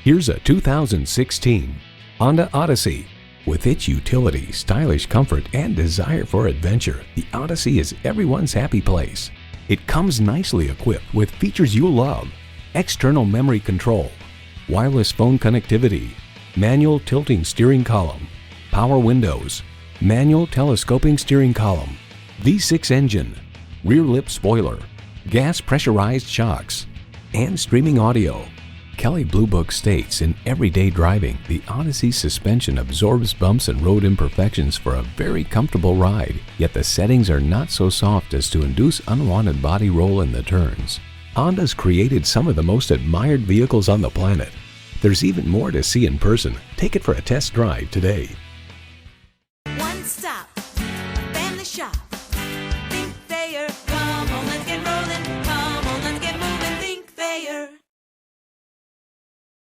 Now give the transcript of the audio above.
Here's a 2016 Honda Odyssey. With its utility, stylish comfort, and desire for adventure, the Odyssey is everyone's happy place. It comes nicely equipped with features you'll love: external memory control, wireless phone connectivity, manual tilting steering column, power windows, manual telescoping steering column, V6 engine, rear lip spoiler, gas pressurized shocks, and streaming audio. Kelley Blue Book states in everyday driving, the Odyssey suspension absorbs bumps and road imperfections for a very comfortable ride, yet the settings are not so soft as to induce unwanted body roll in the turns. Honda's created some of the most admired vehicles on the planet. There's even more to see in person. Take it for a test drive today.